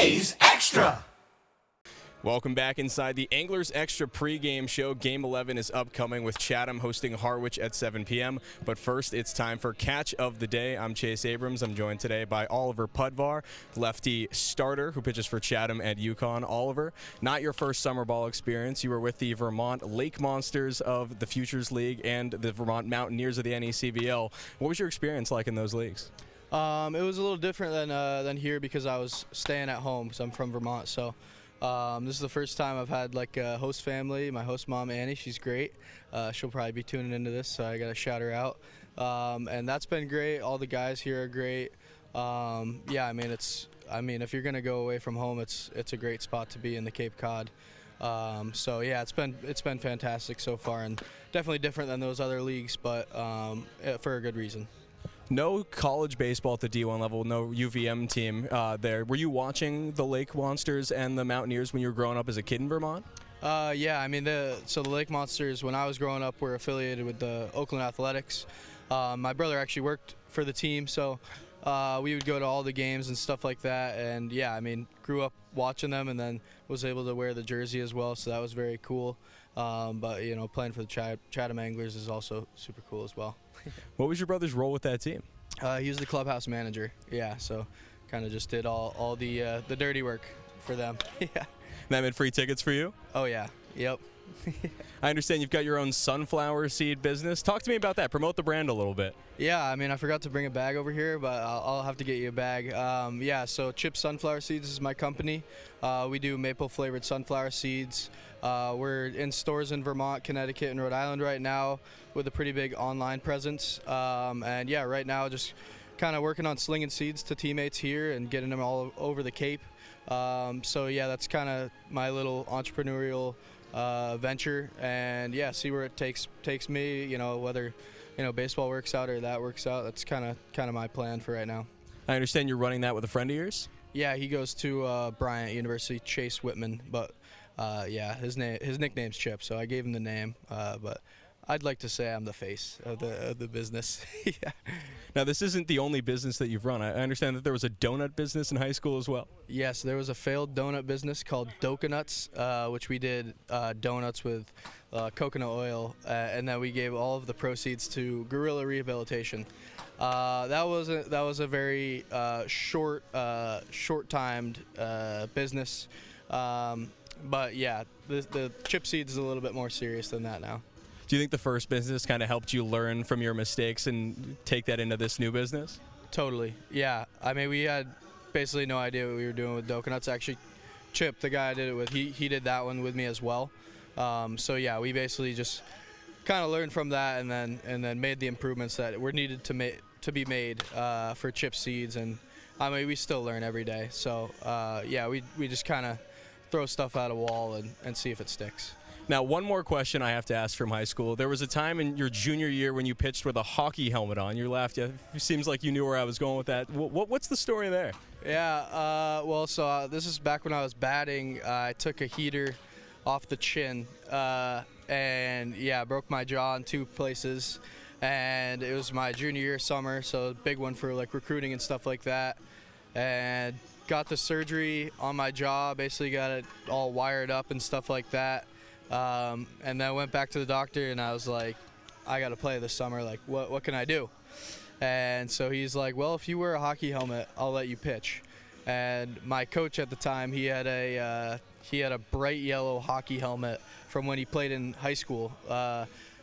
A's Extra. Welcome back inside the Anglers Extra pregame show. Game 11 is upcoming with Chatham hosting Harwich at 7 p.m. But first, it's time for Catch of the Day. I'm Chase Abrams. I'm joined today by Oliver Pudvar, lefty starter who pitches for Chatham at UConn. Oliver, not your first summer ball experience. You were with the Vermont Lake Monsters of the Futures League and the Vermont Mountaineers of the NECBL. What was your experience like in those leagues? It was a little different than here because I was staying at home because I'm from Vermont. So this is the first time I've had like a host family. My host mom, Annie, she's great. She'll probably be tuning into this, so I got to shout her out. And that's been great. All the guys here are great. Yeah, I mean, if you're gonna go away from home, it's a great spot to be in the Cape Cod. So yeah, it's been fantastic so far, and definitely different than those other leagues, but for a good reason. No college baseball at the D1 level, no UVM team there. Were you watching the Lake Monsters and the Mountaineers when you were growing up as a kid in Vermont? Yeah, I mean, the Lake Monsters, when I was growing up, were affiliated with the Oakland Athletics. My brother actually worked for the team, so we would go to all the games and stuff like that. And yeah, I mean, grew up watching them and then was able to wear the jersey as well, so that was very cool. But, you know, playing for the Chatham Anglers is also super cool as well. What was your brother's role with that team? He was the clubhouse manager, yeah, so kind of just did all the dirty work for them. Yeah. That meant free tickets for you? Oh, yeah. Yep. I understand you've got your own sunflower seed business. Talk to me about that. Promote the brand a little bit. Yeah, I mean, I forgot to bring a bag over here, but I'll have to get you a bag. Yeah, so Chip Sunflower Seeds is my company. We do maple-flavored sunflower seeds. We're in stores in Vermont, Connecticut, and Rhode Island right now with a pretty big online presence. And yeah, right now just kind of working on slinging seeds to teammates here and getting them all over the Cape. So yeah, that's kind of my little entrepreneurial venture, and yeah, see where it takes me. You know, whether baseball works out or that works out. That's kind of my plan for right now. I understand you're running that with a friend of yours. Yeah, he goes to Bryant University, Chase Whitman, but yeah, his nickname's Chip, so I gave him the name. But I'd like to say I'm the face of the business. Yeah. Now, this isn't the only business that you've run. I understand that there was a donut business in high school as well. Yes, there was a failed donut business called Doconuts, which we did donuts with coconut oil, and then we gave all of the proceeds to guerrilla rehabilitation. That was a very short-timed business, but yeah, the chip seeds is a little bit more serious than that now. Do you think the first business kind of helped you learn from your mistakes and take that into this new business? Totally, yeah. I mean, we had basically no idea what we were doing with Doconuts. Actually, Chip, the guy I did it with, he did that one with me as well. So yeah, we basically just kind of learned from that and then made the improvements that were needed to be made for chip seeds. And I mean, we still learn every day. So yeah, we just kind of throw stuff at a wall and see if it sticks. Now, one more question I have to ask from high school. There was a time in your junior year when you pitched with a hockey helmet on. You laughed. It seems like you knew where I was going with that. What's the story there? Yeah, well, so this is back when I was batting. I took a heater off the chin, and yeah, broke my jaw in 2 places. And it was my junior year summer, so a big one for like recruiting and stuff like that. And got the surgery on my jaw, basically got it all wired up and stuff like that. And then I went back to the doctor and I was like, I got to play this summer. Like, what can I do? And so he's like, well, if you wear a hockey helmet, I'll let you pitch. And my coach at the time, he had a bright yellow hockey helmet from when he played in high school.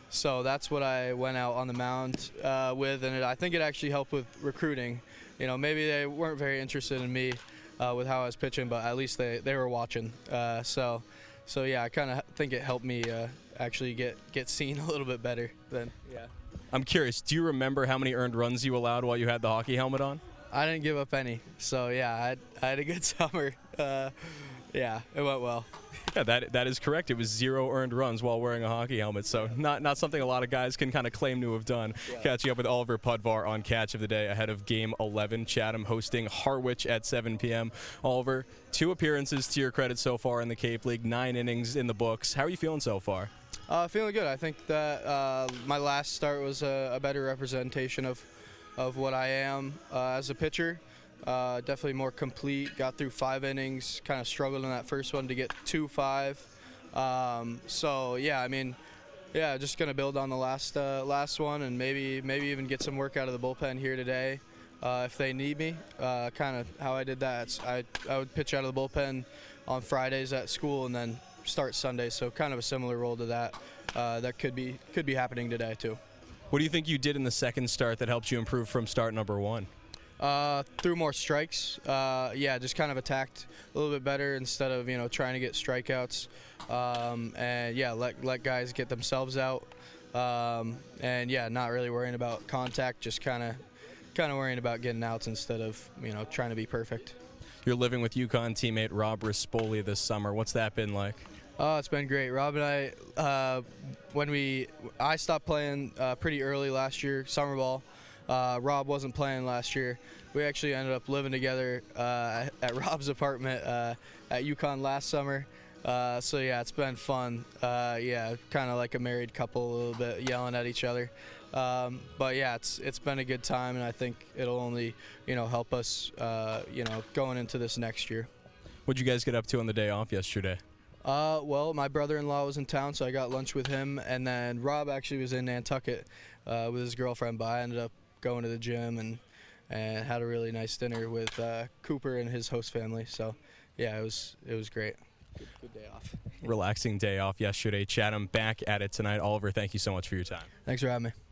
So that's what I went out on the mound with, and I think it actually helped with recruiting. You know, maybe they weren't very interested in me with how I was pitching, but at least they were watching. So yeah, I kind of think it helped me actually get seen a little bit better then. Yeah. I'm curious, do you remember how many earned runs you allowed while you had the hockey helmet on? I didn't give up any. So yeah, I had a good summer. Yeah, it went well. Yeah, that is correct. It was 0 earned runs while wearing a hockey helmet, so not something a lot of guys can kind of claim to have done. Yeah. Catching up with Oliver Pudvar on Catch of the Day ahead of Game 11. Chatham hosting Harwich at 7 p.m. Oliver, 2 appearances to your credit so far in the Cape League, 9 innings in the books. How are you feeling so far? Feeling good. I think that my last start was a better representation of what I am as a pitcher. definitely more complete. Got through 5 innings, kind of struggled in that first one to get 2-5. So yeah, I mean, yeah, just gonna build on the last one, and maybe even get some work out of the bullpen here today if they need me. Kind of how I did that. I would pitch out of the bullpen on Fridays at school and then start Sundays. So kind of a similar role to that. That could be happening today too. What do you think you did in the second start that helped you improve from start number 1? Threw more strikes. Yeah, just kind of attacked a little bit better instead of trying to get strikeouts. And yeah, let guys get themselves out. And yeah, not really worrying about contact, just kind of worrying about getting outs instead of trying to be perfect. You're living with UConn teammate Rob Rispoli this summer. What's that been like? Oh, it's been great. Rob and I, I stopped playing pretty early last year, summer ball. Rob wasn't playing last year. We actually ended up living together at Rob's apartment at UConn last summer. So yeah, it's been fun. Yeah, kind of like a married couple a little bit, yelling at each other. But yeah, it's been a good time, and I think it'll only help us going into this next year. What'd you guys get up to on the day off yesterday? Well, my brother-in-law was in town, so I got lunch with him, and then Rob actually was in Nantucket with his girlfriend, but I ended up going to the gym and had a really nice dinner with Cooper and his host family. So yeah, it was great. Good day off. Relaxing day off yesterday. Chatham back at it tonight. Oliver, thank you so much for your time. Thanks for having me.